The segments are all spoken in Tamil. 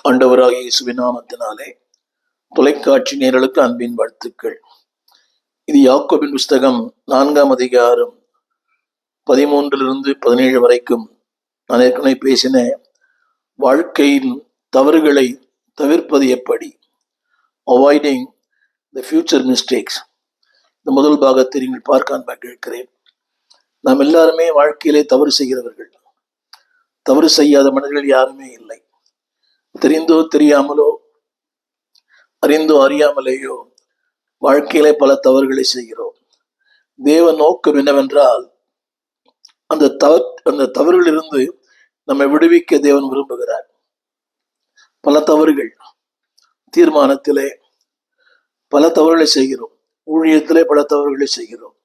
ஆண்டவராகிய இயேசுவின் நாமத்தினாலே தொலைக்காட்சி நேயர்களுக்கு அன்பின் வாழ்த்துக்கள். இது யாக்கோபின் புஸ்தகம் 4ஆம் அதிகாரம் 13-17 வரைக்கும் நான் ஏற்கனவே பேசின வாழ்க்கையின் தவறுகளை தவிர்ப்பது எப்படி, அவாய்டிங் த ஃபியூச்சர் மிஸ்டேக்ஸ். இந்த முதல் பாகத்தை நீங்கள் பார்க்க கேட்கிறேன். நாம் எல்லாருமே வாழ்க்கையிலே தவறு செய்கிறவர்கள். தவறு செய்யாத மனிதர்கள் யாருமே இல்லை. தெரிந்தோ தெரியாமலோ, அறிந்தோ அறியாமலேயோ வாழ்க்கையிலே பல தவறுகளை செய்கிறோம். தேவ நோக்கம் என்னவென்றால் அந்த தவறுகளிலிருந்து நம்மை விடுவிக்க தேவன் விரும்புகிறார். பல தவறுகள், தீர்மானத்திலே பல தவறுகளை செய்கிறோம், ஊழியத்திலே பல தவறுகளை செய்கிறோம்.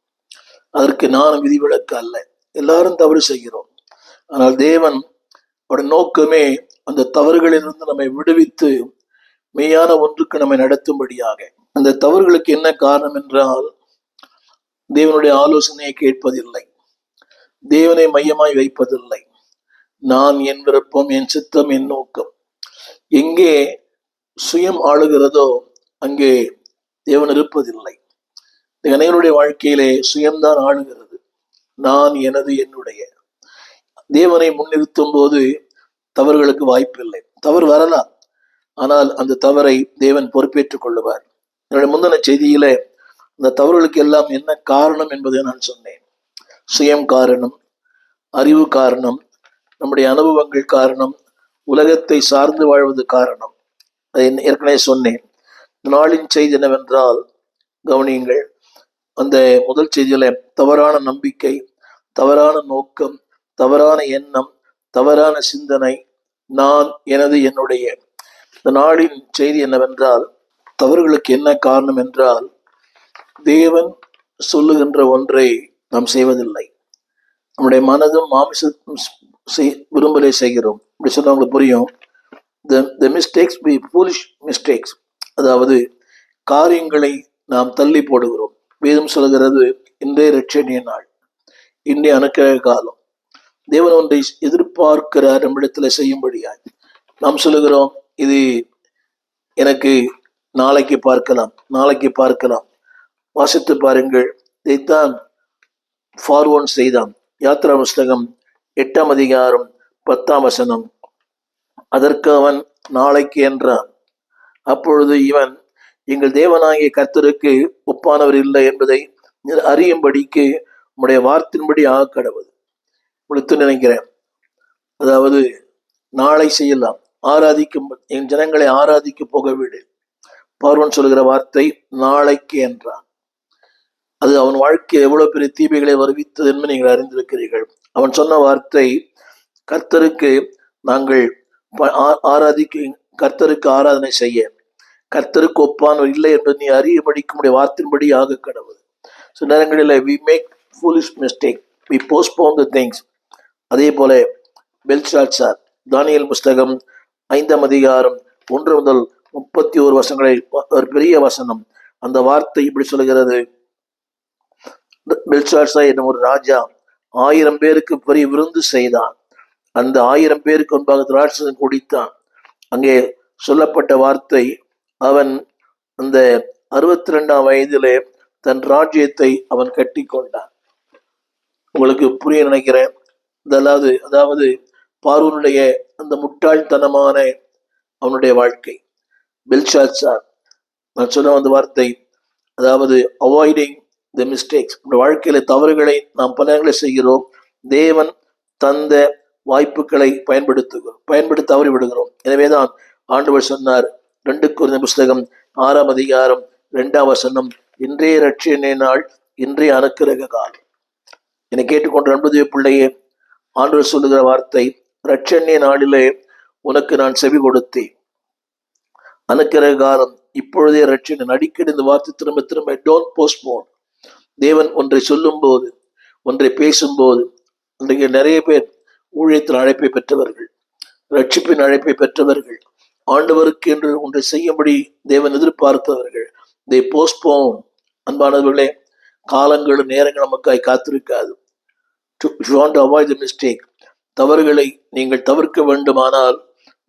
அதற்கு நானும் விதிவிலக்கு அல்ல, எல்லாரும் தவறு செய்கிறோம். ஆனால் தேவன் அவருடைய நோக்கமே அந்த தவறுகளிலிருந்து நம்மை விடுவித்து மெய்யான ஒன்றுக்கு நம்மை நடத்தும்படியாக. அந்த தவறுகளுக்கு என்ன காரணம் என்றால், தேவனுடைய ஆலோசனையை கேட்பதில்லை, தேவனை மையமாய் வைப்பதில்லை. நான், என் விருப்பம், என் சித்தம், என் நோக்கம். எங்கே சுயம் ஆளுகிறதோ அங்கே தேவன் இருப்பதில்லை. அனைவருடைய வாழ்க்கையிலே சுயம்தான் ஆளுகிறது. நான், எனது, என்னுடைய. தேவனை முன்னிறுத்தும் போது தவறுகளுக்கு வாய்ப்பில்லை. தவறு வரலாம், ஆனால் அந்த தவறை தேவன் பொறுப்பேற்றுக் கொள்ளுவார். என்னுடைய முந்தின செய்தியில அந்த தவறுகளுக்கு எல்லாம் என்ன காரணம் என்பதை நான் சொன்னேன். சுயம் காரணம், அறிவு காரணம், நம்முடைய அனுபவங்கள் காரணம், உலகத்தை சார்ந்து வாழ்வது காரணம். அதை ஏற்கனவே சொன்னேன். நாளின் செய்தி என்னவென்றால், கவனியுங்கள். அந்த முதல் செய்தியில தவறான நம்பிக்கை, தவறான நோக்கம், தவறான எண்ணம், தவறான சிந்தனை, நான், எனது, என்னுடைய. இந்த நாளின் செய்தி என்னவென்றால், தவறுகளுக்கு என்ன காரணம் என்றால், தேவன் சொல்லுகின்ற ஒன்றை நாம் செய்வதில்லை. நம்முடைய மனதும் மாமிசத்தும் விரும்பலை செய்கிறோம். இப்படி சொன்னா உங்களுக்கு புரியும். the mistakes be foolish mistakes. அதாவது காரியங்களை நாம் தள்ளி போடுகிறோம். வேதம் சொல்கிறது, இன்றைய இரட்சணிய நாள், இன்றைய அனுக்கிரக காலம். தேவன் ஒன்றை எதிர்பார்க்கிறார் நம்மிடத்துல செய்யும்படியாய். நாம் சொல்லுகிறோம், இது எனக்கு நாளைக்கு பார்க்கலாம். வாசித்து பாருங்கள். இதைத்தான் பார்வோன் செய்தான். யாத்ரா புஸ்தகம் 8ஆம் அதிகாரம் 10ஆம் வசனம். அதற்கு அவன் நாளைக்கு என்றான். அப்பொழுது இவன், எங்கள் தேவனாகிய கர்த்தருக்கு ஒப்பானவர் இல்லை என்பதை அறியும்படிக்கு உம்முடைய வார்த்தையின்படி ஆக கடவுள். உங்களுக்கு நினைக்கிறேன். அதாவது நாளை செய்யலாம், ஆராதிக்கும், என் ஜனங்களை ஆராதிக்க போக விடு. பார்வோன் சொல்கிற வார்த்தை நாளைக்கு என்றான். அது அவன் வாழ்க்கையில் எவ்வளவு பெரிய தீமைகளை வருவித்தது என்று நீங்கள் அறிந்திருக்கிறீர்கள். அவன் சொன்ன வார்த்தை, கர்த்தருக்கு நாங்கள் கர்த்தருக்கு ஆராதனை செய்ய, கர்த்தருக்கு ஒப்பானவர் இல்லை என்பது நீ அறியபடிக்கும் உடைய வார்த்தையின்படி ஆக கடவுள். சில நேரங்களில் we make foolish mistake, we postpone the things. அதே போல பெல்ஷாத்சார், தானியேல் புஸ்தகம் 5ஆம் அதிகாரம் 1 முதல் 31 வசனங்களை, ஒரு பெரிய வசனம். அந்த வார்த்தை இப்படி சொல்கிறது, பெல்ஷாத்சார் என்னும் ஒரு ராஜா 1000 பேருக்கு பெரிய விருந்து செய்தான். அந்த 1000 பேருக்கு முன்பாக திராட்சரசம் குடித்தான். அங்கே சொல்லப்பட்ட வார்த்தை, அவன் அந்த 62ஆம் வயதிலே தன் ராஜ்யத்தை அவன் கட்டி கொண்டான். உங்களுக்கு புரிய நினைக்கிறேன். அதாவது பார்வோனுடைய அந்த முட்டாள்தனமான அவனுடைய வாழ்க்கை. பெல்ஷாத்சார், நான் சொன்ன அந்த வார்த்தை, அதாவது அவாய்டிங் த மிஸ்டேக்ஸ். வாழ்க்கையில தவறுகளை நாம் பல நேரங்களை செய்கிறோம். தேவன் தந்த வாய்ப்புகளை பயன்படுத்த தவறி விடுகிறோம். எனவேதான் ஆண்டவர் சொன்னார், 2 கொரிந்தியர் புஸ்தகம் 6ஆம் அதிகாரம் 2ஆம் வசனம், இன்றைய இரட்சணிய நாள், இன்றைய அனுக்கிரக காலம். என்னை கேட்டுக்கொண்ட அன்புதேவ பிள்ளையே, ஆண்டவர் சொல்லுகிற வார்த்தை, இரட்சணிய நாளிலே உனக்கு நான் செவி கொடுத்தேன். அனுக்கிரக காலம் இப்பொழுதே இரட்சணியன். அடிக்கடி இந்த வார்த்தை திரும்ப திரும்ப, டோன்ட் போஸ்ட்போன். தேவன் ஒன்றை சொல்லும் போது, ஒன்றை பேசும்போது, இன்றைக்கு நிறைய பேர் ஊழியத்தில் அழைப்பை பெற்றவர்கள், ரட்சிப்பின் அழைப்பை பெற்றவர்கள், ஆண்டவருக்கு என்று ஒன்றை செய்யும்படி தேவன் எதிர்பார்த்தவர்கள், they postpone. அன்பானவர்களே, காலங்களும் நேரங்கள் நமக்காய் காத்திருக்காது. If you want to avoid the mistake, தவறுகளை நீங்கள் தவிர்க்க வேண்டுமானால்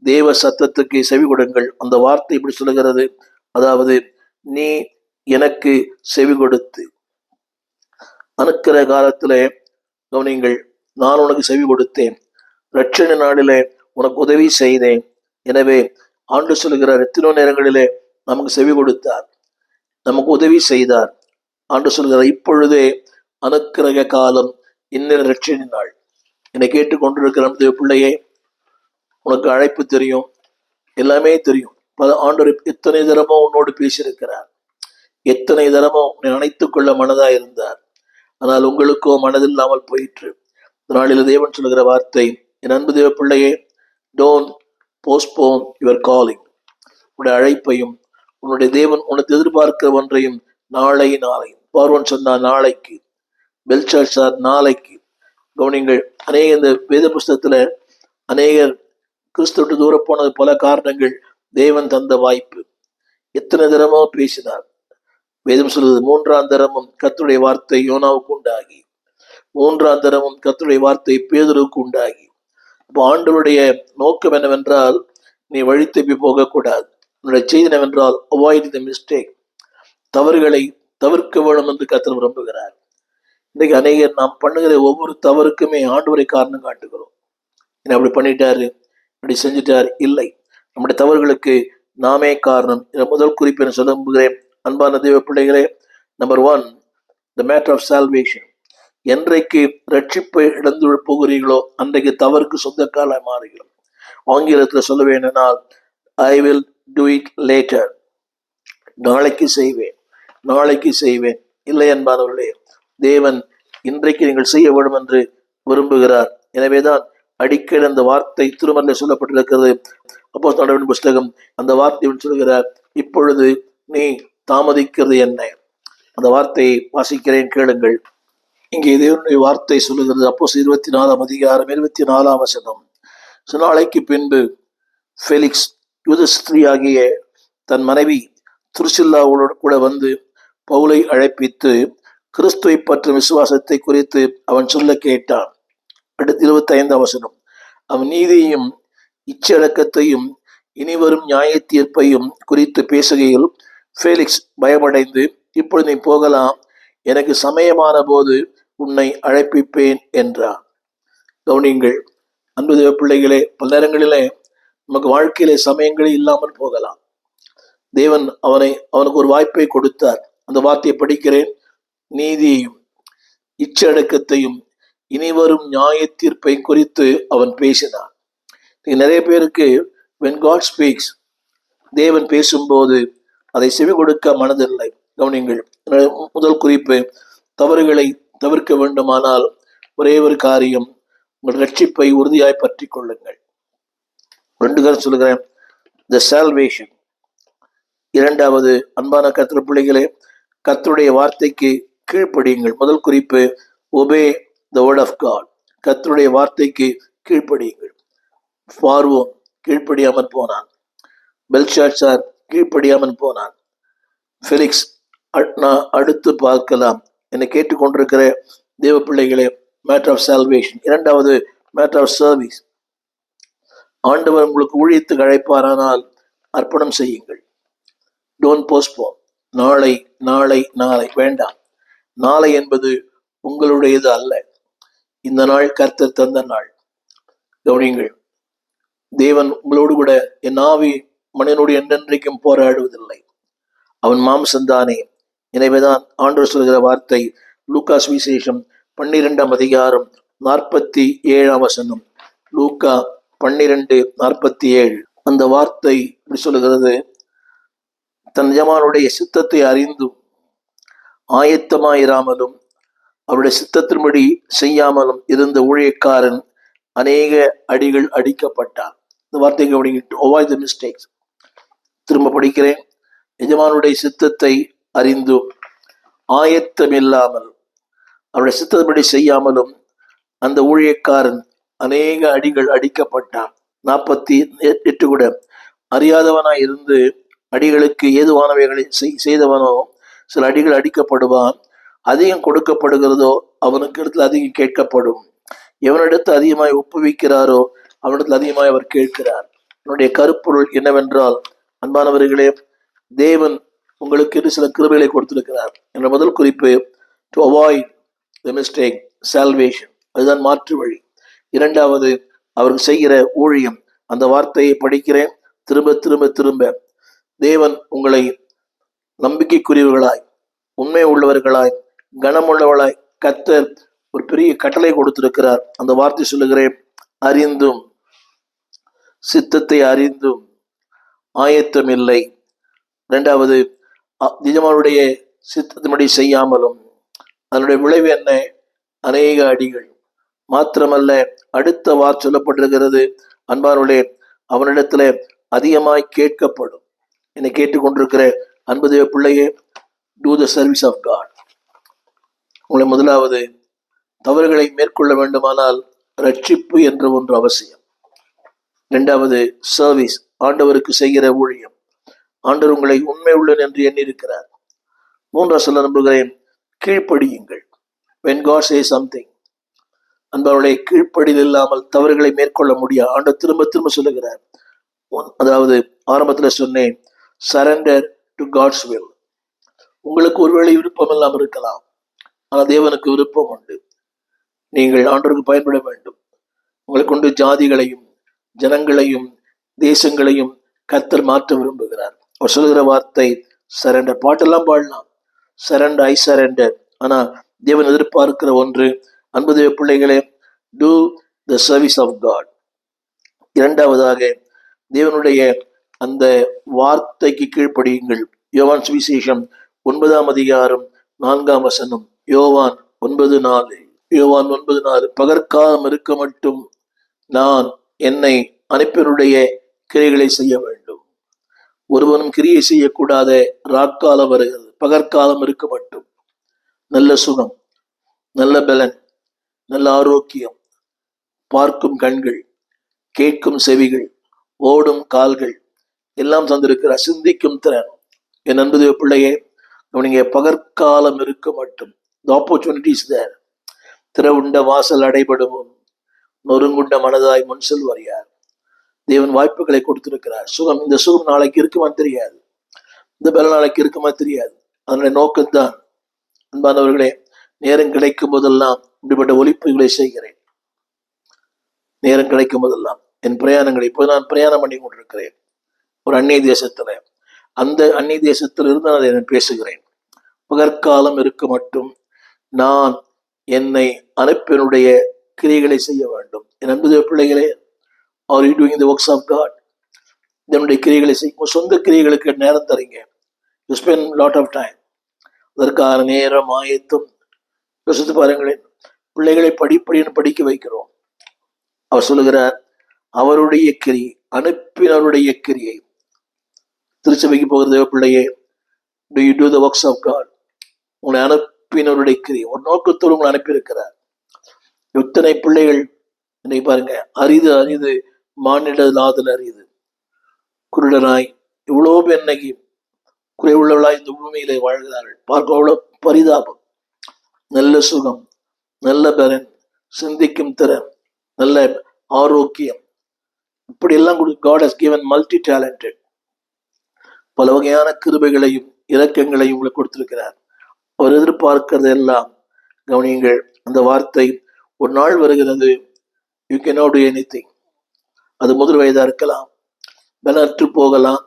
தேவ சத்தத்துக்கு செவி கொடுங்கள். அந்த வார்த்தை இப்படி சொல்லுகிறது, அதாவது நீ எனக்கு செவி கொடுத்து அனுக்கிற காலத்திலே கவனிங்கள், நான் உனக்கு செவி கொடுத்தேன், ரட்சண நாளிலே உனக்கு உதவி செய்தேன். எனவே ஆண்டு சொல்கிறார், எத்தனோ நேரங்களிலே நமக்கு செவி கொடுத்தார், நமக்கு உதவி செய்தார். ஆண்டு சொல்கிறார், இப்பொழுதே அனுக்கிரக காலம், இன்னொரு ரட்சண நாள். என்னை கேட்டுக்கொண்டிருக்கிற நம்முடைய பிள்ளையே, உனக்கு அழைப்பு தெரியும், எல்லாமே தெரியும். பல ஆண்டவர் எத்தனை தரமோ உன்னோடு பேசியிருக்கிறார், எத்தனை தரமோ உன்னை அணைத்துக் கொள்ள மனதா இருந்தார். ஆனால் உங்களுக்கோ மனதில்லாமல் போயிற்று. நாளில் தேவன் சொல்லுகிற வார்த்தை, என் அன்பு தேவ பிள்ளையே, டோன்ட் போஸ்ட்போன் யுவர் காலிங். உன்னுடைய அழைப்பையும் உன்னுடைய தேவன் உனக்கு எதிர்பார்க்கிற ஒன்றையும் நாளை பார்வன் சொன்னார் நாளைக்கு, பெல்ஷாத்சார் நாளைக்கு. கவனிங்கள், அநேக இந்த வேத புஸ்தகத்துல அநேகர் கிறிஸ்துவிட்டு தூர போனது பல காரணங்கள். தேவன் தந்த வாய்ப்பு. எத்தனை தரமோ பேசினார். வேதம் சொல்வது, 3ஆம் தரமும் கர்த்தருடைய வார்த்தை யோனாவுக்கு உண்டாகி, 3ஆம் தரமும் கர்த்தருடைய வார்த்தை பேதுருவுக்கு உண்டாகி. இப்போ ஆண்டவருடைய நோக்கம் என்னவென்றால், நீ வழி தப்பி போகக்கூடாது. உன்னுடைய செய்தி என்னவென்றால், அவாய்ட் தி மிஸ்டேக், தவறுகளை தவிர்க்க வேணும் என்று கர்த்தர் விரும்புகிறார். இன்னைக்கு அநேகர் நாம் பண்ணுகிற ஒவ்வொரு தவறுக்குமே ஆண்டவரை காரணம் காட்டுகிறோம். என்ன அப்படி பண்ணிட்டாரு, இப்படி செஞ்சிட்டார். இல்லை, நம்முடைய தவறுகளுக்கு நாமே காரணம். முதல் குறிப்பு என்ன சொல்ல விரும்புகிறேன், அன்பான தேவ பிள்ளைகளே. Number 1, the matter of salvation. என்றைக்கு ரட்சிப்பை இழந்து போகிறீர்களோ அன்றைக்கு தவறுக்கு சொந்தக்காலாய் மாறுகிறோம். ஆங்கிலத்தில் சொல்ல வேண்டும்னால், I will do it later, நாளைக்கு செய்வேன், நாளைக்கு செய்வேன். இல்லை அன்பானவர்களே, தேவன் இன்றைக்கு நீங்கள் செய்ய வேண்டும் என்று விரும்புகிறார். எனவேதான் அடிக்கடி அந்த வார்த்தை திருமறையில் சொல்லப்பட்டிருக்கிறது. அப்போஸ்தலர் புஸ்தகம் அந்த வார்த்தை சொல்கிறார், இப்பொழுது நீ தாமதிக்கிறது என்ன? அந்த வார்த்தையை வாசிக்கிறேன், கேளுங்கள். இங்கே தேவனுடைய வார்த்தை சொல்லுகிறது, அப்போஸ்தலர் 24ஆம் அதிகாரம் 24ஆம் வசனம். சில நாளைக்கு பின்பு ஃபெலிக்ஸ் யூதஸ்திரீ ஆகிய தன் மனைவி துருசில்லாவோடு கூட வந்து பவுலை அழைப்பித்து கிறிஸ்துவை பற்றும் விசுவாசத்தை குறித்து அவன் சொல்ல கேட்டான். அடுத்து 25ஆம் வசனம். அவன் நீதியையும் இச்சடக்கத்தையும் இனிவரும் நியாய தீர்ப்பையும் குறித்து பேசுகையில் ஃபேலிக்ஸ் பயமடைந்து, இப்பொழுது நீ போகலாம், எனக்கு சமயமான போது உன்னை அழைப்பிப்பேன் என்றான். கவனிங்கள் அன்பு தேவ பிள்ளைகளே, பல நேரங்களிலே நமக்கு வாழ்க்கையிலே சமயங்களே இல்லாமல் போகலாம். தேவன் அவனுக்கு ஒரு வாய்ப்பை கொடுத்தார். அந்த வார்த்தையை படிக்கிறேன், நீதியையும் இச்சடக்கத்தையும் இனிவரும் நியாய தீர்ப்பை குறித்து அவன் பேசினான். நிறைய பேருக்கு when God speaks, தேவன் பேசும்போது அதை செவி கொடுக்க மனதில்லை. கவனிங்கள், முதல் குறிப்பு, தவறுகளை தவிர்க்க வேண்டுமானால் ஒரே ஒரு காரியம், உங்கள் ரட்சிப்பை உறுதியாய் பற்றி கொள்ளுங்கள். 2 சொல்லுகிறேன், த சால்வேஷன். 2வது, அன்பான கர்த்தர் பிள்ளைகளே, கர்த்தருடைய வார்த்தைக்கு கீழ்ப்படியுங்கள். முதல் குறிப்பு, obey the word of God. கர்த்தருடைய வார்த்தைக்கு கீழ்ப்படியுங்கள். பார்வோன் கீழ்ப்படியாமல் போனான், பெல்ஷாத்சார் கீழ்ப்படியாமல் போனான், ஃபெலிக்ஸ் அடுத்து பார்க்கலாம். என்னை கேட்டுக்கொண்டிருக்கிற தேவ பிள்ளைகளே, மேட்டர் ஆஃப் சால்வேஷன். 2வது, மேட்டர் ஆஃப் சர்வீஸ். ஆண்டவர் உங்களுக்கு ஊழியத்துக்கு அழைப்பாரானால் அர்ப்பணம் செய்யுங்கள். Don't postpone. நாளை நாளை நாளை வேண்டாம். நாளை என்பது உங்களுடையது அல்ல. இந்த நாள் கர்த்தர் தந்த நாள். கவனிங்கள், தேவன் உங்களோடு கூட, என் ஆவி மனிதனோடு என்றென்றைக்கும் போராடுவதில்லை, அவன் மாம்சந்தானே. எனவேதான் ஆண்டவர் சொல்கிற வார்த்தை, லூக்கா சுவிசேஷம் 12ஆம் அதிகாரம் 47ஆம் வசனம். லூக்கா 12:47. அந்த வார்த்தை இப்படி சொல்லுகிறது, தன் எஜமானுடைய சித்தத்தை அறிந்தும் ஆயத்தமாயிராமலும் அவருடைய சித்தத்தின்படி செய்யாமலும் இருந்த ஊழியக்காரன் அநேக அடிகள் அடிக்கப்பட்டான். இந்த வார்த்தை கவனிங்க, அவாய்ட் தி மிஸ்டேக்ஸ். திரும்ப படிக்கிறேன், எஜமானுடைய சித்தத்தை அறிந்தும் ஆயத்தமில்லாமல் அவருடைய சித்தத்தின்படி செய்யாமலும் அந்த ஊழியக்காரன் அநேக அடிகள் அடிக்கப்பட்டான். 48 கூட, அறியாதவனாய் இருந்து அடிகளுக்கு ஏதுவானவைகளை செய்தவனோ சில அடிகள் அடிக்கப்படுவான். அதிகம் கொடுக்கப்படுகிறதோ அவனுக்கு இடத்துல அதிகம் கேட்கப்படும். எவனிடத்து அதிகமாய் ஒப்புவிக்கிறாரோ அவனிடத்தில் அதிகமாய் அவர் கேட்கிறார். என்னுடைய கருப்பொருள் என்னவென்றால், அன்பானவர்களே, தேவன் உங்களுக்கு என்று சில கிருபைகளை கொடுத்திருக்கிறார் என்ற முதல் குறிப்பு, to avoid the mistake salvation, அதுதான் மாற்று வழி. இரண்டாவது, அவர்கள் செய்கிற ஊழியம். அந்த வார்த்தையை படிக்கிறேன் திரும்ப திரும்ப திரும்ப. தேவன் உங்களை நம்பிக்கைக்குரியவர்களாய், உண்மை உள்ளவர்களாய், கனமுள்ளவர்களாய் கர்த்தர் ஒரு பெரிய கட்டளை கொடுத்திருக்கிறார். அந்த வார்த்தை சொல்லுகிறேன், அறிந்தும் சித்தத்தை அறிந்தும் ஆயத்தம் இல்லை. இரண்டாவது, நிஜமானுடைய சித்தத்தின்படி செய்யாமலும். அதனுடைய விளைவு என்ன? அநேக அடிகள். மாத்திரமல்ல, அடுத்த வார்த்தை சொல்லப்பட்டிருக்கிறது, அன்பானுடைய அவனிடத்துல அதிகமாய் கேட்கப்படும். என்னை கேட்டுக்கொண்டிருக்கிற அன்பு தேவ பிள்ளையே, do the service of God. உங்களை முதலாவது தவறுகளை மேற்கொள்ள வேண்டுமானால் ரட்சிப்பு என்ற ஒன்று அவசியம். இரண்டாவது, சர்வீஸ், ஆண்டவருக்கு செய்கிற ஊழியம். ஆண்டவர் உங்களை உண்மை உள்ளன் என்று எண்ணியிருக்கிறார். மூன்றாவது சொல்ல நம்புகிறேன், கீழ்ப்படியுங்கள். when God says something, அன்பவர்களை, கீழ்ப்படிதல் இல்லாமல் தவறுகளை மேற்கொள்ள முடியாது. ஆண்டவர் திரும்ப திரும்ப சொல்லுகிறார். அதாவது ஆரம்பத்தில் சொன்னேன், சரண்டர் டு காட்ஸ் வில். உங்களுக்கு ஒருவேளை விருப்பம் இல்லாமல் இருக்கலாம், ஆனால் தேவனுக்கு விருப்பம் உண்டு. நீங்கள் ஆண்டவருக்கு பயன்பட வேண்டும். உங்களை கொண்டு ஜாதிகளையும் ஜனங்களையும் தேசங்களையும் கர்த்தர் மாற்ற விரும்புகிறார். அவர் சொல்லுகிற வார்த்தை சரண்டர். பாட்டெல்லாம் பாடலாம், சரண்டர், ஐ சரண்டர். ஆனா தேவன் எதிர்பார்க்கிற ஒன்று, அன்பு தேவ பிள்ளைகளே, do the service of God. இரண்டாவதாக, தேவனுடைய அந்த வார்த்தைக்கு கீழ்ப்படியுங்கள். யோவான் சுவிசேஷம் 9ஆம் அதிகாரம் 4ஆம் வசனம். யோவான் 9:4. யோவான் 9:4. பகற்காலம் இருக்க மட்டும் நான் என்னை அனுப்பியவருடைய கிரியைகளை செய்ய வேண்டும். ஒருவனும் கிரியை செய்யக்கூடாத ராக்காலம் வருகிறது. பகற்காலம் இருக்க மட்டும். நல்ல சுகம், நல்ல பலன், நல்ல ஆரோக்கியம், பார்க்கும் கண்கள், கேட்கும் செவிகள், ஓடும் கால்கள் எல்லாம் தந்திருக்கிற சிந்திக்கும் திறன். என் அன்பு தேவ பிள்ளையே, நீங்க பகற்காலம் இருக்க மட்டும். The opportunity is there. திறவுண்ட வாசல் அடைபடுவோம், நொறுங்குண்ட மனதாய் முன் செல்வார் யார்? தேவன் வாய்ப்புகளை கொடுத்திருக்கிறார். சுகம், இந்த சுகம் நாளைக்கு இருக்குமா தெரியாது, இந்த பலன் நாளைக்கு இருக்குமா தெரியாது. அதனுடைய நோக்கம்தான், அன்பானவர்களே, நேரம் கிடைக்கும் போதெல்லாம் இப்படிப்பட்ட ஒலிப்புகளை செய்கிறேன். நேரம் கிடைக்கும் போதெல்லாம் என் பிரயாணங்களை, இப்போ நான் பிரயாணம் பண்ணி கொண்டிருக்கிறேன் ஒரு அந்நிய தேசத்துல. அந்த அந்நிய தேசத்தில் இருந்து நான் பேசுகிறேன். பகற்காலம் இருக்க மட்டும் நான் என்னை அனுப்பினுடைய கிரியைகளை செய்ய வேண்டும். என் அன்பு பிள்ளைகளே, are you doing the works of God? இதனுடைய கிரியைகளை செய்யும். சொந்த கிரியைகளுக்கு நேரம் தரீங்க. You spend lot of time. அதற்கான நேரம் ஆயத்தம். யோசித்து பாருங்களேன், பிள்ளைகளை படிப்படின்னு படிக்க வைக்கிறோம். அவர் சொல்லுகிறார், அவருடைய கிரியை, அனுப்பினருடைய கிரியை. திருச்சபைக்கு போகிற தேவ பிள்ளையே, do you do the works of God? உங்களை அனுப்பினருடைய கிரியை, ஒரு நோக்கத்தோடு உங்களை அனுப்பியிருக்கிறார். எத்தனை பிள்ளைகள் இன்னைக்கு பாருங்க, அரிது அரிது மானிடலாதல் அரிது. குருடனாய் இவ்வளோ பேர் இன்னைக்கு குறைவுள்ளவளாய் இந்த பூமியிலே வாழ்கிறார்கள். பார்க்க அவ்வளோ பரிதாபம். நல்ல சுகம், நல்ல பலன், சிந்திக்கும் திறன், நல்ல ஆரோக்கியம், இப்படி எல்லாம் God has given multi talented. பல வகையான கிருபைகளையும் இரக்கங்களையும் உங்களுக்கு கொடுத்திருக்கிறார். அவர் எதிர்பார்க்கிறது எல்லாம் கவனியுங்கள். அந்த வார்த்தை, ஒரு நாள் வருகிறது, யூ கேனாட் டு எனிதிங். அது முதிர் வயதா இருக்கலாம், பலனற்று போகலாம்,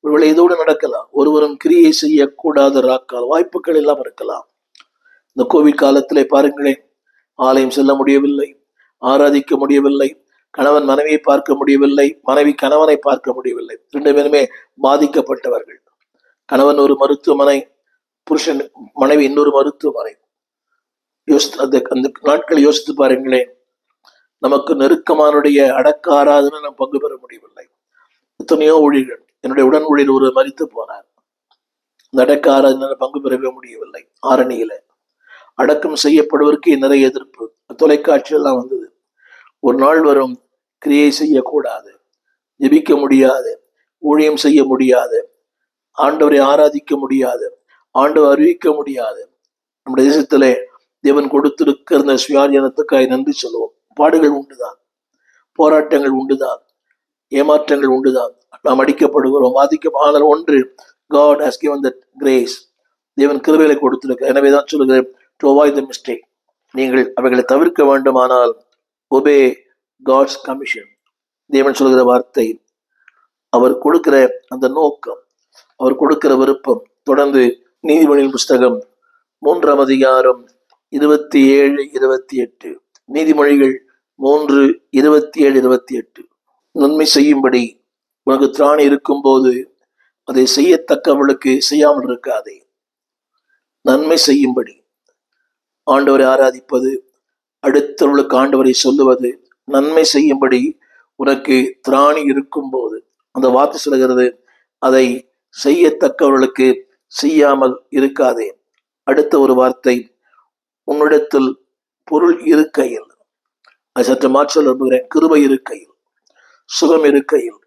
ஒருவேளை இதோடு நடக்கலாம். ஒருவரும் கிரியை செய்யக்கூடாத ராக்கால் வாய்ப்புகள் எல்லாம் இருக்கலாம். இந்த கோவிட் காலத்திலே பாருங்களேன், ஆலயம் செல்ல முடியவில்லை, ஆராதிக்க முடியவில்லை, கணவன் மனைவியை பார்க்க முடியவில்லை, மனைவி கணவனை பார்க்க முடியவில்லை. ரெண்டு பேருமே பாதிக்கப்பட்டவர்கள். கணவன் ஒரு மருத்துவமனை, புருஷன் மனைவி இன்னொரு மருத்துவமனை. அந்த நாட்களை யோசித்து பாருங்களேன். நமக்கு நெருக்கமானுடைய அடக்க ஆராதனை நாம் பங்கு பெற முடியவில்லை. எத்தனையோ ஊழியர்கள், என்னுடைய உடன் ஊழியர் ஒரு மரித்து போனார். அந்த அடக்க ஆராதனை பங்கு பெறவே முடியவில்லை. ஆரணியில அடக்கம் செய்யப்படுவதற்கு நிறைய எதிர்ப்பு, தொலைக்காட்சியெல்லாம் வந்தது. ஒரு நாள் வரும், கிரியை செய்யக்கூடாது, ஜெபிக்க முடியாது, ஊழியம் செய்ய முடியாது, ஆண்டவரை ஆராதிக்க முடியாது, ஆண்டவர் அறிவிக்க முடியாது. நம்முடைய தேசத்திலே தேவன் கொடுத்திருக்கிற இந்த சுயாதீனத்துக்காக நன்றி சொல்லுவோம். பாடுகள் உண்டுதான், போராட்டங்கள் உண்டுதான். ஏமாற்றங்கள் உண்டுதான், நாம் அடிக்கப்படுகிறோம், ஆனால் ஒன்று, God has given that grace. தேவன் கிருபையை கொடுத்திருக்க. எனவேதான் சொல்லுகிறேன், to avoid the mistake, நீங்கள் அவைகளை தவிர்க்க வேண்டுமானால் obey God's commission. தேவன் சொல்கிற வார்த்தை, அவர் கொடுக்கிற அந்த நோக்கம், அவர் கொடுக்கிற விருப்பம். தொடர்ந்து நீதிமொழியின் புஸ்தகம் 3ஆம் அதிகாரம் 27, 28. நீதிமொழிகள் 3, 27, 28. நன்மை செய்யும்படி உனக்கு திராணி இருக்கும் போது அதை செய்யத்தக்கவளுக்கு செய்யாமல் இருக்காதே. நன்மை செய்யும்படி, ஆண்டவரை ஆராதிப்பது, அடுத்தவர்களுக்கு ஆண்டவரை சொல்லுவது, நன்மை செய்யும்படி உனக்கு திராணி இருக்கும் போது, அந்த வார்த்தை சொல்கிறது, அதை செய்யத்தக்கவர்களுக்கு செய்யாமல் இருக்காதே. அடுத்த ஒரு வார்த்தை, உன்னிடத்தில் பொருள் இருக்கையில், அது சற்று மாற்ற விரும்புகிறேன், கிருபை இருக்கையில், சுகம் இருக்கையில்,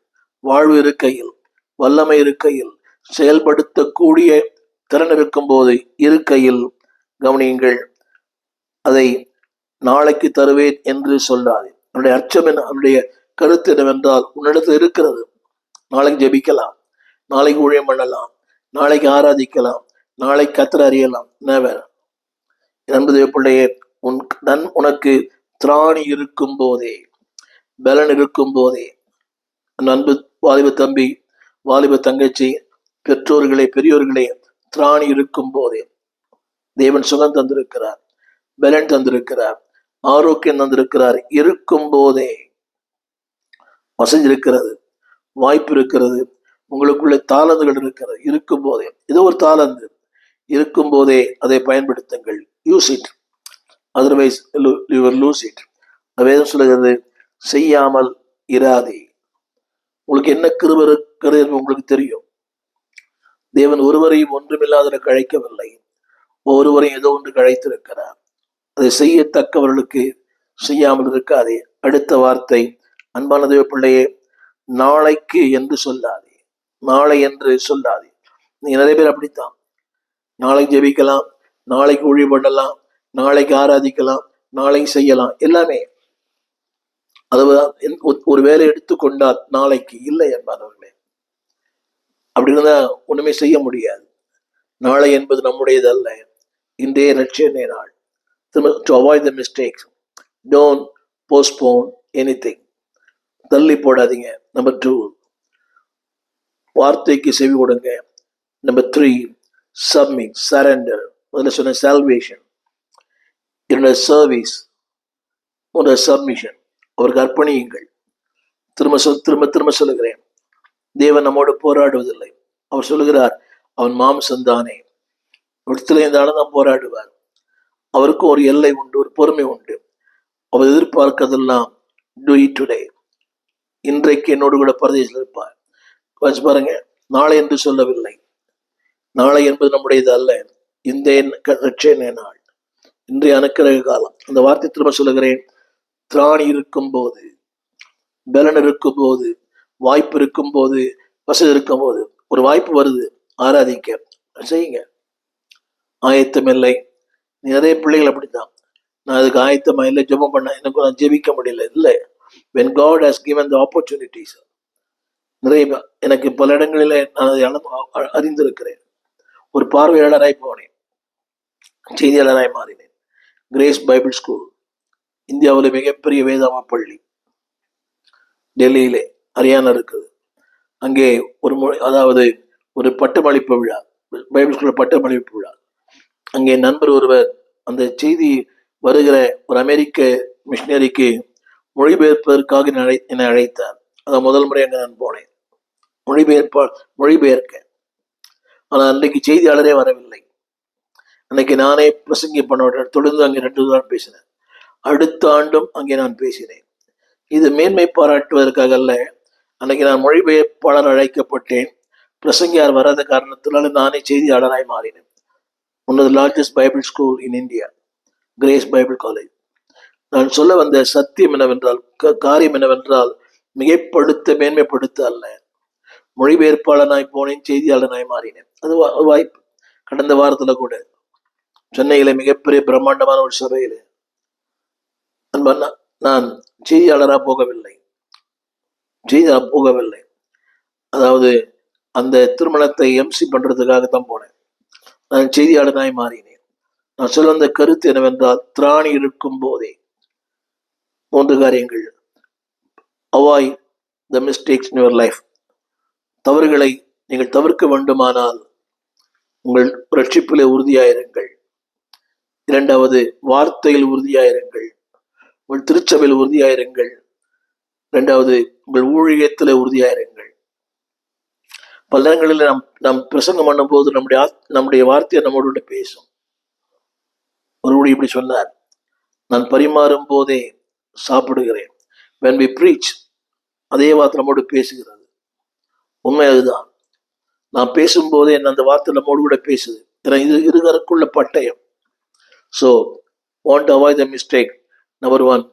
வாழ்வு இருக்கையில், வல்லமை இருக்கையில், செயல்படுத்தக்கூடிய திறன் இருக்கும் போது இருக்கையில் கவனியுங்கள், அதை நாளைக்கு தருவேன் என்று சொல்லாது. அவனுடைய அர்த்தம் என்ன, அவனுடைய கருத்து என்னவென்றால், உன்னிடத்தில் இருக்கிறது, நாளைக்கு ஜெபிக்கலாம், நாளைக்கு ஊழியம் பண்ணலாம், நாளைக்கு ஆராதிக்கலாம், நாளைக்கு கர்த்தரை அறியலாம். நெவர். என்பது பிள்ளையே, உனக்கு திராணி இருக்கும் போதே, பலன் இருக்கும் போதே, அன்பு வாலிப தம்பி, வாலிப தங்கச்சி, பெற்றோர்களே, பெரியோர்களே, திராணி இருக்கும் போதே, தேவன் சுகம் தந்திருக்கிறார், பலன் தந்திருக்கிறார், ஆரோக்கியம் தந்திருக்கிறார். இருக்கும் போதே வசதி இருக்கிறது, வாய்ப்பு இருக்கிறது, உங்களுக்குள்ள தாளந்துகள் இருக்கிறது. இருக்கும் போதே, ஏதோ ஒரு தாளந்து இருக்கும் போதே அதை பயன்படுத்துங்கள். Use it, otherwise you will lose it. வேதம் சொல்லுகிறது, செய்யாமல் இராதே. உங்களுக்கு என்ன கிருபை இருக்கிறது உங்களுக்கு தெரியும். தேவன் ஒருவரையும் ஒன்றுமில்லாதவருக்கு அழைக்கவில்லை, ஒவ்வொருவரையும் ஏதோ ஒன்று அழைத்திருக்கிறார். அதை செய்யத்தக்கவர்களுக்கு செய்யாமல் இருக்காதே. அடுத்த வார்த்தை, அன்பான தேவ பிள்ளையே, நாளைக்கு என்று சொல்லாதே, நாளை என்று சொல்லாதே. நீங்க நிறைய பேர் அப்படித்தான், நாளைக்கு ஜெபிக்கலாம், நாளைக்கு ஊழியம் பண்ணலாம், நாளைக்கு ஆராதிக்கலாம், நாளைக்கு செய்யலாம், எல்லாமே. அதுதான் ஒரு வேலை எடுத்துக்கொண்டால் நாளைக்கு இல்லை என்பார்களே. அப்படி இருந்தா ஒண்ணுமே செய்ய முடியாது. நாளை என்பது நம்முடையது அல்ல, இன்றைய ரட்சணை நாள். To avoid the mistakes, don't postpone anything. தள்ளி போடாதீங்க. நம்பர் 2, வார்த்தைக்கு செவி கொடுங்க. Number 3, submit, surrender. முதல்ல சொன்ன salvation, என்னோட சர்வீஸ், உன்னோட சப்மிஷன், அவருக்கு அர்ப்பணியுங்கள். திரும்ப சொல்லுகிறேன், தேவன் நம்மோடு போராடுவதில்லை. அவர் சொல்லுகிறார், அவன் மாம்சந்தானே, இடத்துல இருந்தாலும் தான் போராடுவார். அவருக்கு ஒரு எல்லை உண்டு, ஒரு பொறுமை உண்டு. அவர் எதிர்பார்க்கறதெல்லாம் do it today, இன்றைக்கு என்னோடு கூட பரதேசில் இருப்பார். பாருங்க, நாளை என்று சொல்லவில்லை. நாளை என்பது நம்முடையது அல்ல, இந்த ரட்சணை நாள், இன்றைய அனுக்கிரக காலம். அந்த வார்த்தை திரும்ப சொல்லுகிறேன், திராணி இருக்கும் போது, பலன் இருக்கும் போது, வாய்ப்பு இருக்கும் போது, வசதி இருக்கும் போது. ஒரு வாய்ப்பு வருது, ஆராதிக்க செய்யுங்க. ஆயத்தம் இல்லை. நிறைய பிள்ளைகள் அப்படித்தான், நான் அதுக்கு ஆயத்தமா இல்லை, ஜெபம் பண்ண, எனக்கு நான் ஜெபிக்க முடியல. இல்லை, when God has given the opportunities, நிறைய எனக்கு பல இடங்களில் நான் அதை அறிந்திருக்கிறேன். ஒரு பார்வையாளராய் போனேன், செய்தியாளராய் மாறினேன். கிரேஸ் பைபிள் ஸ்கூல், இந்தியாவில் மிகப்பெரிய வேதாம பள்ளி, டெல்லியிலே, ஹரியானா இருக்குது. அங்கே அதாவது ஒரு பட்டமளிப்பு விழா, பைபிள் ஸ்கூல்ல பட்டமளிப்பு விழா. அங்கே நண்பர் ஒருவர் அந்த செய்தி வருகிற ஒரு அமெரிக்க மிஷினரிக்கு மொழிபெயர்ப்பதற்காக என்னை அழைத்தார். அதான் முதல் முறை அங்கே நான் போனேன், மொழிபெயர்க்க. ஆனால் அன்றைக்கு செய்தியாளரே வரவில்லை. அன்னைக்கு நானே பிரசங்கி பண்ண தொடர்ந்து அங்கே 2 நாள் பேசினேன். அடுத்த ஆண்டும் அங்கே நான் பேசினேன். இது மேன்மை பாராட்டுவதற்காக அல்ல. அன்னைக்கு நான் மொழிபெயர்ப்பாளர் அழைக்கப்பட்டேன். பிரசங்கியார் வராத காரணத்தினால நானே செய்தியாளராய் மாறினேன். One of the largest Bible school in India, Grace Bible college. நான் சொல்ல வந்த சத்தியம் என்னவென்றால், காரியம் என்னவென்றால், மிகைப்படுத்த மேன்மைப்படுத்த அல்ல. மொழிபெயர்ப்பாளனாய் போனேன், செய்தியாளனாய் மாறினேன். அது வாய்ப்பு. கடந்த வாரத்துல கூட சென்னையில மிகப்பெரிய பிரம்மாண்டமான ஒரு சபையில நான் செய்தியாளராக போகவில்லை, செய்தி நான் போகவில்லை. அதாவது அந்த திருமணத்தை எம்சி பண்றதுக்காகத்தான் போனேன். நான் செய்தியாளனாய் மாறினேன். நான் சொல்ல வந்த கருத்து என்னவென்றால், திராணி இருக்கும் போதே 3 காரியங்கள். Avoid the mistakes in your life. தவறுகளை நீங்கள் தவிர்க்க வேண்டுமானால் உங்கள் ரட்சிப்பிலே உறுதியாயிருங்கள். 2வது, வார்த்தையில் உறுதியாயிருங்கள். உங்கள் திருச்சபையில் உறுதியாயிருங்கள். 2வது, உங்கள் ஊழியத்தில் உறுதியாயிருங்கள். பல நேரங்களில் நாம் பிரசங்கம் பண்ணும் போது நம்முடைய வார்த்தையை நம்மோடு பேசும். ஒரு ஊழியர் இப்படி சொன்னார், நான் பரிமாறும் போதே சாப்பிடுகிறேன். when we preach, அதே வார்த்தை நம்மோடு பேசுகிறது. உண்மை அதுதான். நான் பேசும்போதே அந்த வார்த்தை நம்மோடு கூட பேசுது. ஏன்னா இது இருகருக்குள்ள பட்டயம். So want to avoid the mistake. Number 1,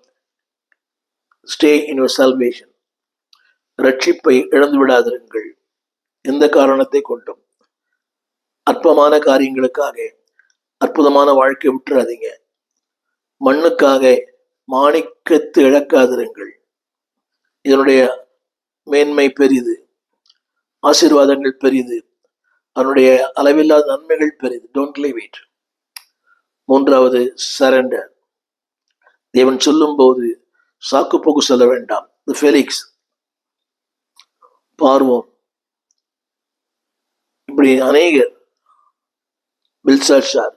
stay in your salvation. ரட்சிப்பை இழந்து விடாதிருங்கள். எந்த காரணத்தை கொண்டும் அற்பமான காரியங்களுக்காக அற்புதமான வாழ்க்கை விட்டுறாதீங்க. மண்ணுக்காக மாணிக்கத்தை இழக்காதிருங்கள். இதனுடைய மேன்மை பெரிது, ஆசீர்வாதங்கள் பெரிது, அதனுடைய அளவில்லாத நன்மைகள் பெரிது. Don't leave it. 3வது, சரண்டர். தேவன் சொல்லும் போது சாக்கு போக்கு சொல்ல வேண்டாம். ஃபெலிக்ஸ், பார்வோன், இப்படி அநேகர், பில்சாட்சார்,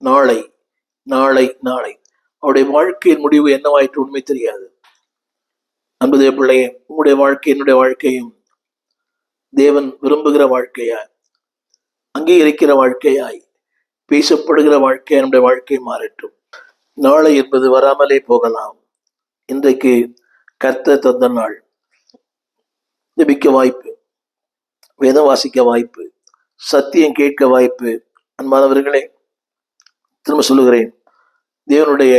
நாளை நாளை நாளை, அவருடைய வாழ்க்கையின் முடிவு என்னவாயிற்று உண்மை தெரியாது. அன்புதே பிள்ளையே, உங்களுடைய வாழ்க்கை என்னுடைய வாழ்க்கையும் தேவன் விரும்புகிற வாழ்க்கையாய், அங்கீகரிக்கிற வாழ்க்கையாய், பேசப்படுகிற வாழ்க்கை நம்முடைய வாழ்க்கை மாறட்டும். நாளை என்பது வராமலே போகலாம். இன்றைக்கு கர்த்தர் தந்த நாள். ஜெபிக்க வாய்ப்பு, வேதம் வாசிக்க வாய்ப்பு, சத்தியம் கேட்க வாய்ப்பு. அன்பானவர்களே, திரும்ப சொல்லுகிறேன், தேவனுடைய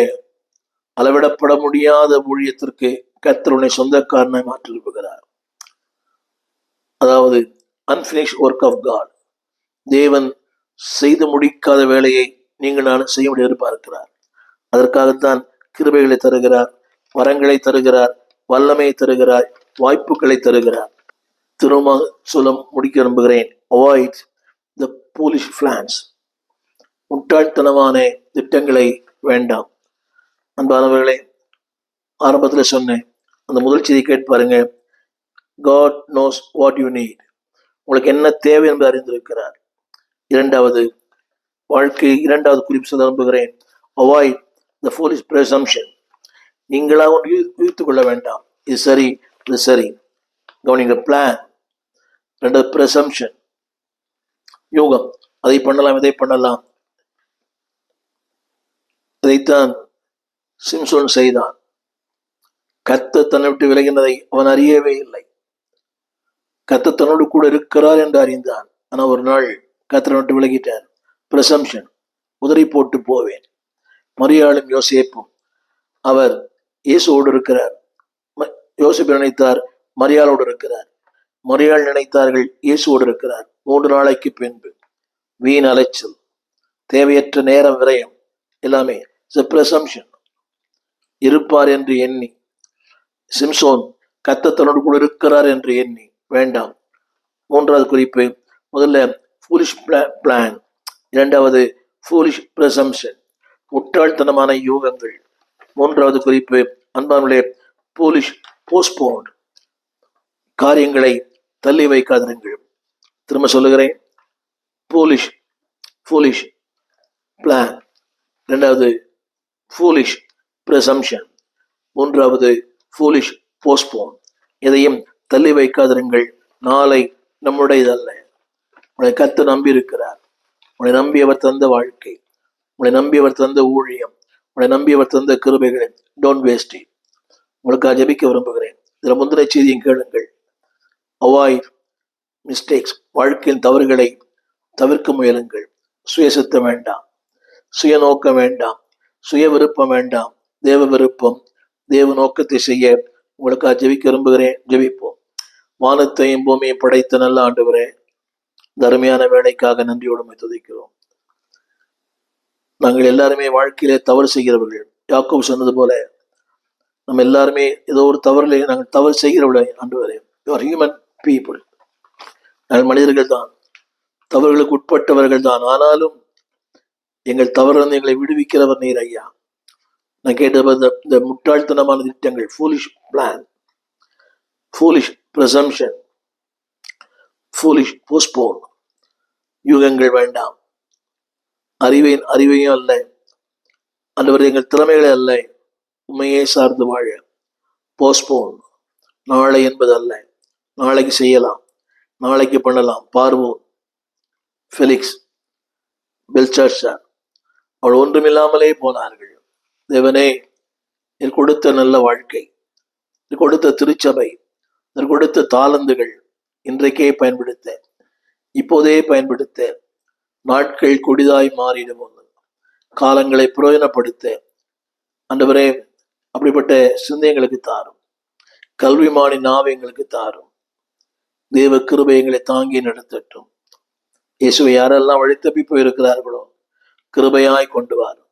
அளவிடப்பட முடியாத ஊழியத்திற்கு கர்த்தருடைய சொந்தக்காரனை மாற்றி விரும்புகிறார். அதாவது unfinished work of God. தேவன் செய்து முடிக்காத வேலையை நீங்கள் நான் செய்ய முடிய எதிர்பார்க்கிறார். அதற்காகத்தான் கிருபைகளை தருகிறார், வரங்களை தருகிறார், வல்லமையை தருகிறார், வாய்ப்புகளை தருகிறார். திரும்ப சொல்ல முடிக்க விரும்புகிறேன். Avoid the foolish plans. முட்டாள்தனமான திட்டங்களை வேண்டாம். அன்பானவர்களே, ஆரம்பத்தில் சொன்னேன், அந்த முதல் செய்தி கேட்டு பாருங்க. God knows what you need. உங்களுக்கு என்ன தேவை என்று அறிந்திருக்கிறார். 2வது வாழ்க்கை, 2வது குறிப்பு சொல்ல விரும்புகிறேன். Avoid the foolish presumption. நீங்களாக ஒன்று யூகித்துக் கொள்ள வேண்டாம். இது சரி, இது சரி. கவனிங்க, பிளான். 2வது presumption, யூகம். அதை பண்ணலாம், இதை பண்ணலாம். இதைத்தான் சிம்சோன் செய்தான். கர்த்தர் தன்னை விட்டு விலகினதை அவன் அறியவே இல்லை. கர்த்தர் தன்னோடு கூட இருக்கிறார் என்று அறிந்தான். ஆனால் ஒரு நாள் கர்த்தரை விட்டு விலகிட்டார். பிரசம்ஷன், உதறி போட்டு போவேன். மரியாளும் யோசேப்பும், அவர் இயேசுவோடு இருக்கிறார். யோசேப்பு நினைத்தார் மரியாளோடு இருக்கிறார். மரியாள் நினைத்தார்கள் இயேசுவோடு இருக்கிறார். 3 நாளைக்கு பின்பு வீண் அலைச்சல், தேவையற்ற நேரம் விரயம், எல்லாமே பிரசம்ஷன். இருப்பார் என்று எண்ணி, சிம்சோன் கர்த்தர் தன்னோடு கூட இருக்கிறார் என்று எண்ணி வேண்டாம். 3வது குறிப்பு, முதல்ல foolish plan, 2வது foolish presumption, முட்டாள்தனமான யூகங்கள். 3வது குறிப்பு, அன்பானுடைய foolish postponed, காரியங்களை தள்ளி வைக்காதிருங்கள். திரும்ப சொல்லுகிறேன், foolish plan, 2வது foolish presumption, 3வது foolish postpone. எதையும் தள்ளி வைக்காதிருங்கள். நாளை நம்முடையதல்ல. உங்களை கர்த்தர் நம்பி இருக்கிறார். உங்களை நம்பி அவர் தந்த வாழ்க்கை, உங்களை நம்பி அவர் தந்த ஊழியம், உங்களை நம்பி அவர் தந்த கிருபைகளை டோன்ட் வேஸ்ட் இட். உங்களுக்காக ஜெபிக்க விரும்புகிறேன். இதில் முந்தின செய்தியும் கேளுங்கள். Avoid mistakes. வாழ்க்கையின் தவறுகளை தவிர்க்க முயலுங்கள். சுயசித்தம் வேண்டாம், சுயநோக்கம் வேண்டாம், சுய விருப்பம் வேண்டாம். தேவ விருப்பம், தேவ நோக்கத்தை செய்ய உங்களுக்காக ஜெபிக்க விரும்புகிறேன். ஜெபிப்போம். வானத்தையும் பூமியை படைத்த நல்ல ஆண்டவரே, தர்மையான வேலைக்காக நன்றியோடு துதிக்கிறோம். நாங்கள் எல்லாருமே வாழ்க்கையிலே தவறு செய்கிறவர்கள். யாக்கோபு சொன்னது போல, நம்ம எல்லாருமே ஏதோ ஒரு தவறிலே நாங்கள் தவறு செய்கிறவளை ஆண்டவரே, யூஆர் ஹியூமன் பீப்புள். நாங்கள் மனிதர்கள் தான், தவறுகளுக்கு உட்பட்டவர்கள் தான். ஆனாலும் எங்கள் தவறிலிருந்து எங்களை விடுவிக்கிறவர் நீர் ஐயா. நான் கேட்டது இந்த முட்டாள்தனமான திட்டங்கள், foolish plan, foolish presumption, foolish postpone, யூகங்கள் வேண்டாம். அறிவையும் அல்ல ஆண்டவரே, எங்கள் திறமைகளை அல்ல, உண்மையே சார்ந்து வாழ. போஸ்ட்போன், நாளை என்பது அல்ல, நாளைக்கு செய்யலாம், நாளைக்கு பண்ணலாம். பார்வோன், ஃபெலிக்ஸ், பெல்சாட்சார், அவள் ஒன்றுமில்லாமலே போனார்கள். தேவனே, நீர் கொடுத்த நல்ல வாழ்க்கை, நீர் கொடுத்த திருச்சபை, நீர் கொடுத்த தாளந்துகள் இன்றைக்கே பயன்படுத்த, இப்போதே பயன்படுத்த. நாட்கள் கொடிதாய் மாறிடும், காலங்களை பிரயோஜனப்படுத்த ஆண்டவரே, அப்படிப்பட்ட சிந்தை எங்களுக்கு தாரும். கல்விமானி நாவை எங்களுக்கு தாரும். தேவ கிருபை எங்களை தாங்கி நடத்தட்டும். இயேசுவை யாரெல்லாம் வழித்தப்பி போயிருக்கிறார்களோ கிருபையாய் கொண்டு வாரும்.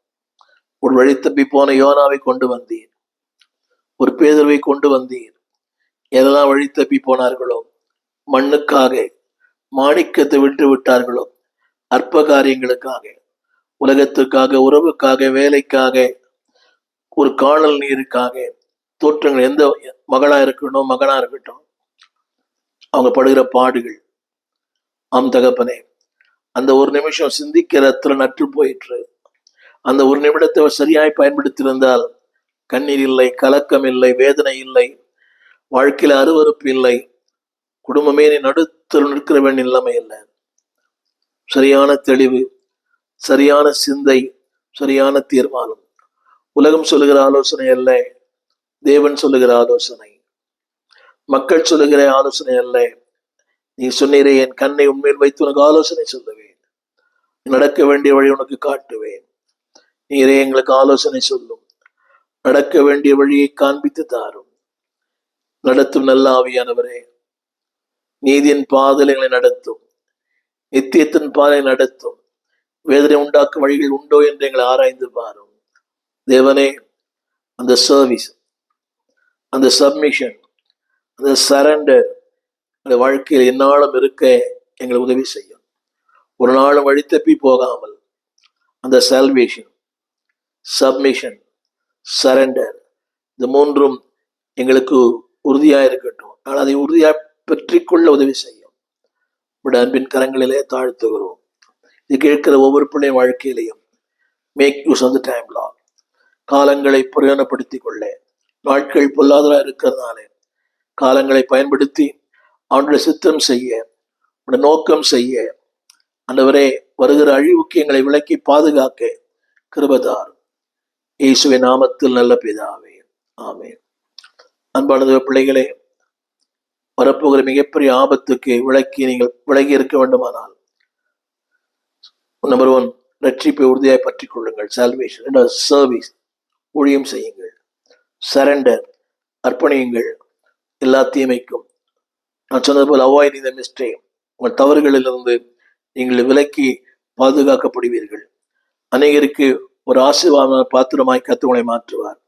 ஒரு வழித்தப்பி போன யோனாவை கொண்டு வந்தீர், ஒரு பேதுருவை கொண்டு வந்தீர். யாரெல்லாம் வழித்தப்பி போனார்களோ, மண்ணுக்காக மாணிக்கத்தை விட்டு விட்டார்களோ, அற்ப காரியங்களுக்காக, உலகத்துக்காக, உறவுக்காக, வேலைக்காக, ஒரு காணல் நீருக்காக, தோற்றங்கள், எந்த மகளா இருக்கட்டும் மகனா இருக்கட்டும், அவங்க படுகிற பாடுகள். ஆம் தகப்பனே, அந்த ஒரு நிமிஷம் சிந்திக்கிற இடத்துல நற்று போயிற்று. அந்த ஒரு நிமிடத்தை சரியாய் பயன்படுத்தியிருந்தால் கண்ணீர் இல்லை, கலக்கம் இல்லை, வேதனை இல்லை, வாழ்க்கையில அருவறுப்பு இல்லை, குடும்பமே நீ நடுத்தல் நிற்கிற வேண்டிய நிலைமை இல்லை. சரியான தெளிவு, சரியான சிந்தை, சரியான தீர்மானம். உலகம் சொல்லுகிற ஆலோசனை அல்ல, தேவன் சொல்லுகிற ஆலோசனை. மக்கள் சொல்லுகிற ஆலோசனை அல்ல. நீ சொன்னீரே, என் கண்ணை உண்மையில் வைத்து உனக்கு ஆலோசனை சொல்லுவேன், நடக்க வேண்டிய வழி உனக்கு காட்டுவேன். நீரே எங்களுக்கு ஆலோசனை சொல்லும், நடக்க வேண்டிய வழியை காண்பித்து தாரும். நடத்தும் நல்ல ஆவியானவரே, நீதியின் பாதையில் எங்களை நடத்தும், நித்தியத்தின் பாதை நடத்தும். வேதனை உண்டாக்கும் வழிகள் உண்டோ என்று எங்களை ஆராய்ந்து பாரும். தேவனே, அந்த சர்வீஸ், அந்த சப்மிஷன், அந்த சரண்டர் எங்கள் வாழ்க்கையில் எந்நாளும் இருக்க எங்களை உதவி செய்யும். ஒரு நாளும் வழி தப்பி போகாமல் அந்த சால்வேஷன், சப்மிஷன், சரண்டர், இந்த மூன்றும் எங்களுக்கு உறுதியாக இருக்கட்டும். ஆனால் அதை உறுதியாக பெற்றிக்கொள்ள உதவி செய்யும். அன்பின் கரங்களிலே தாழ்த்துகிறோம். இது கேட்கிற ஒவ்வொரு பிள்ளை வாழ்க்கையிலையும் make use of the time Lord. காலங்களை பிரயோஜனப்படுத்திக் கொள்ள, நாட்கள் பொல்லாததா இருக்கிறதுனால காலங்களை பயன்படுத்தி அவனுடைய சித்தம் செய்ய, அவனுடைய நோக்கம் செய்ய, ஆண்டவரே, வருகிற அழிவுக்கு எங்களை விலக்கி பாதுகாக்க கிருபைதார். இயேசுவின் நாமத்தில் நல்ல பிதாவே, ஆமென். அன்பானது பிள்ளைகளே, வரப்போகிற மிகப்பெரிய ஆபத்துக்கு நீங்கள் விலகி இருக்க வேண்டுமானால், நம்பர் 1, ரட்சிப்பை உறுதியாய் பற்றிக் கொள்ளுங்கள், சால்வேஷன். 2, சர்வீஸ், ஊழியம் செய்யுங்கள். சரண்டர், அர்ப்பணியுங்கள் எல்லா தீமைக்கும். நான் சொன்னது போல் அவாய்ட் தி மிஸ்டேக், உங்கள் தவறுகளிலிருந்து நீங்கள் விலக்கி பாதுகாக்கப்படுவீர்கள். அநேகருக்கு ஒரு ஆசீர்வாதமான பாத்திரமாய் கர்த்தர் உங்களை மாற்றுவார்.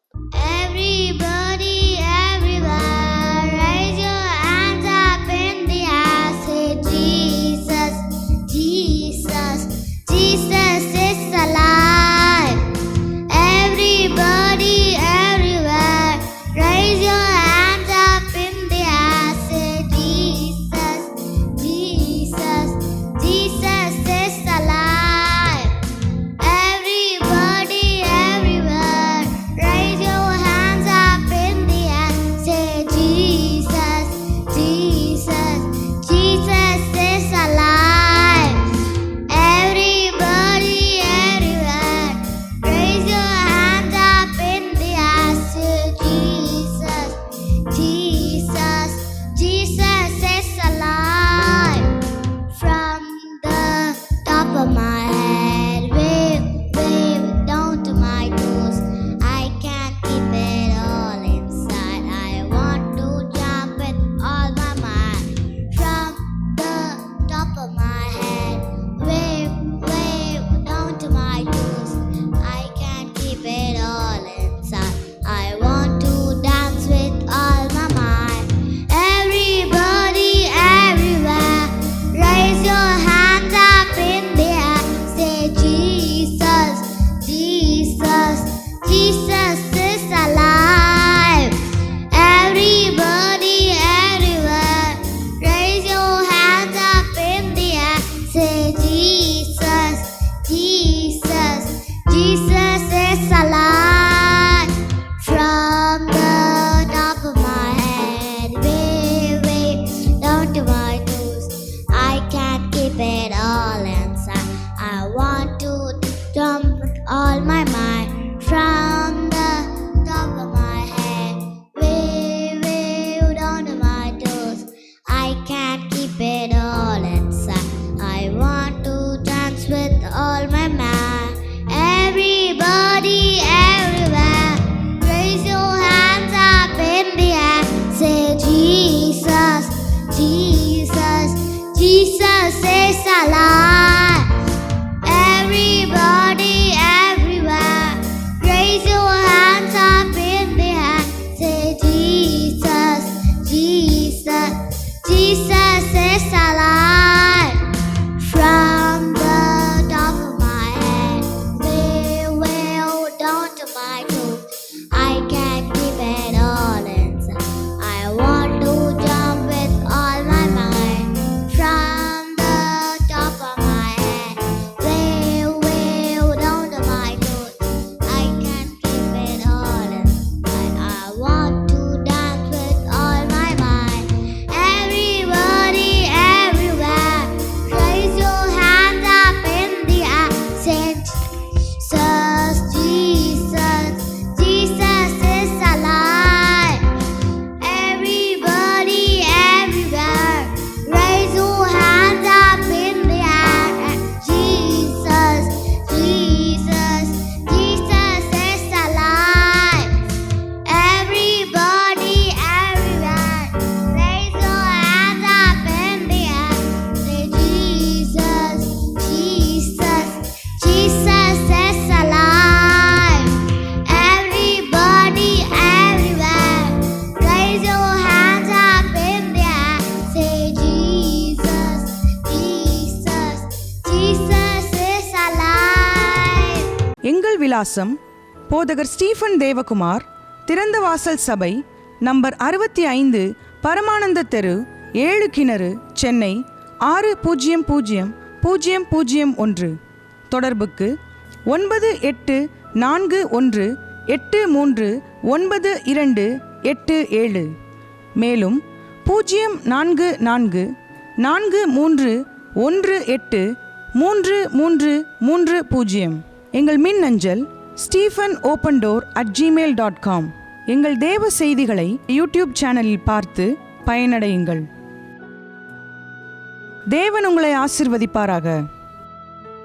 alive. Everybody, everywhere, raise your hands up in the air. Say Jesus, Jesus, Jesus is alive. From the top of my head, way down to my toes, I can't keep it all inside. I want to jump with all my might. From the top of my head, way down to my toes, I can't keep it all inside. I want to dance with all my might. Everybody, everywhere, raise your hands up in the air. Say Jesus, Jesus, Jesus is alive. Everybody, everywhere, raise your hands up in the air. Jesus, Jesus, Jesus is alive. Everybody, everywhere, raise your hands up in the air. Say Jesus, Jesus, Jesus is alive. Everybody, everywhere, raise your hands up in the air. Say Jesus, Jesus, Jesus is alive. எங்கள் விலாசம் போதகர் ஸ்டீஃபன் தேவகுமார், திறந்த வாசல் சபை, நம்பர் 65, பரமானந்த தெரு, 7 கிணறு, சென்னை 600001. தொடர்புக்கு 9841839287. மேலும் 0444183330. எங்கள் மின்னஞ்சல் stephenopendor@gmail.com. எங்கள் தேவ செய்திகளை யூடியூப் சேனலில் பார்த்து பயனடையுங்கள். தேவன் உங்களை ஆசீர்வதிப்பாராக.